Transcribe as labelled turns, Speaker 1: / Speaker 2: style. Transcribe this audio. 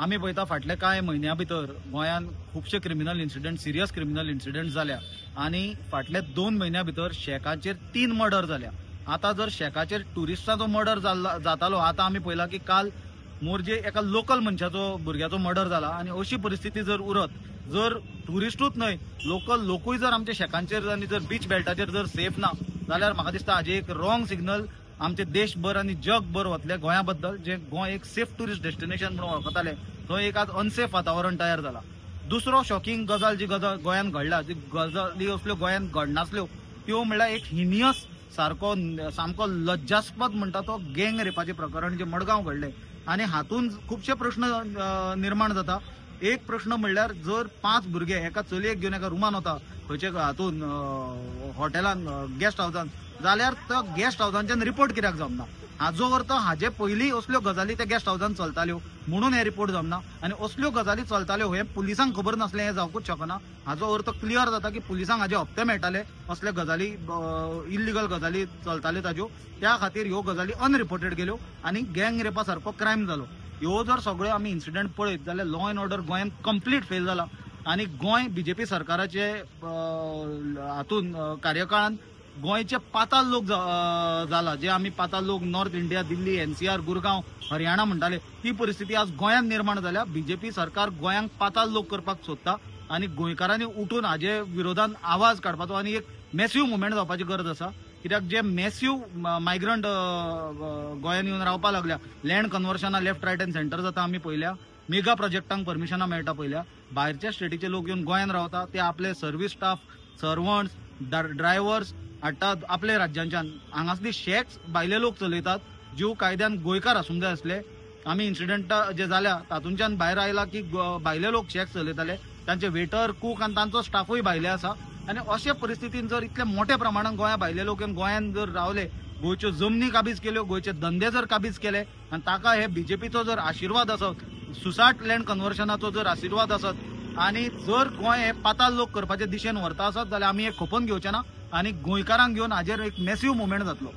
Speaker 1: आमी पळयता फाटले कांय म्हयन्या भितर गोंयांत खुबशे criminal incident serious criminal incident जाल्या आनी फाटले 2 म्हयन्या भितर शेकाचेर 3 मर्डर जाल्या। आता जर शेकाचेर ट्युरिस्टांचो मर्डर जातालो आता आमी पळयला की काल मोरजे एका लोकल मनशाचो भुरग्याचो मर्डर जाला आनी अशी परिस्थिती जर उरत जर ट्युरिस्टूच न्हय लोकल लोकूय जर आमच्या शेकांचेर आनी जर बीच बेल्टाचेर जर सेफ ना जाल्यार म्हाका दिसता हाजे एक रॉंग सिग्नल आमचे देशभर आनी जगभर वतले गोंया बद्दल जे गोंय एक सेफ टुरिस्ट डेस्टिनेशन म्हणून वळखताले थंय एक आज अनसेफ वातावरण तयार जाला। दुसरो शॉकिंग गजाल जी गोंयांत घडला जी गजाली असल्यो गोंयांत घडनासल्यो त्यो म्हणल्यार एक हिनियस सामको लज्जास्पद म्हणटा तो गँग रेपाचे प्रकरण जे मडगांव घडले आनी हातून खुबशे प्रश्न निर्माण जाता। एक प्रश्न म्हणल्यार जर 5 भुरगे एका चलयेक घेवन एका रुमान वता खंयचे हातून हॉटेलान गेस्ट हाऊसान जाल्यार तो गेस्ट हाऊसांच्यान रिपोर्ट कित्याक जमना हाजो अर्थ हाजे पयलीं असल्यो गजाली त्या गेस्ट हाऊसान चलताल्यो म्हणून हे रिपोर्ट जमना आनी असल्यो गजाली चलताल्यो हे पुलिसांक खबर नासलें हे जावंकूच शकना। हाजो अर्थ क्लियर जाता की पुलिसांक हाजे हप्ते मेळटाले असले गजाली इल्लिगल गजाली चलताल्यो ताज्यो त्या खातीर ह्यो गजाली अनरिपोर्टेड गेल्यो आनी गँग रेपा सारको क्रायम जालो। ह्यो जर सगळ्यो आमी इन्सिडंट पळयत जाल्यार लॉ अँड ऑर्डर गोंयांत कंप्लीट फेल जाला आनी गोंय बीजेपी सरकाराचे हातून कार्यकाळान गोंयचे पाताल लोक जाला जे आमी पाताल लोक north India Delhi NCR Gurgaon Haryana म्हणटाले ती परिस्थिती आज गोंयांत निर्माण जाल्या। बीजेपी सरकार गोंयांक पाताल लोक करपाक सोदता आनी गोंयकारांनी उठून हाजे विरोधान आवाज काडपाचो आनी एक मॅसिव्ह मुवमेंट जावपाची गरज आसा कित्याक जे मॅसिव्ह मायग्रंट गोंयांत येवन रावपाक लागल्या लँड कन्वर्शनां लेफ्ट रायट एंड सेंटर जाता आमी पळयल्या मेगा प्रोजेक्टांक परमिशनां मेळटा पळयल्या भायरच्या स्टेटीचे लोक येवन गोंयांत रावता ते आपले सर्व्हिस स्टाफ सर्वंट्स ड्रायव्हर्स हाडटात आपले राज्यांच्यान हांगासली शेक्स भायले लोक चलयतात जीव कायद्यान गोंयकार आसूंक जाय आसले। आमी इन्सिडंट जे जाल्या तातूंच्यान भायर आयला की भायले लोक शेक्स चलयताले तांचे वेटर कूक आनी तांचो स्टाफूय भायले आसा आनी अशे परिस्थितीन जर इतले मोठ्या प्रमाणात गोंया भायले लोक गोंयांत जर रावले गोंयच्यो जमनी काबीज केल्यो गोंयचे धंदे जर काबीज केले आनी ताका हे बीजेपीचो जर आशिर्वाद आसत सुसाट लँड कन्वर्शनाचो जर आशिर्वाद आसत आनी जर गोंय हे पाताल लोक करपाचे दिशेन व्हरता आसत जाल्यार आमी हे खपोवन घेवचे ना आनी गोंयकारांक घेवन हाजेर एक मॅसिव्ह मुवमेंट जातलो।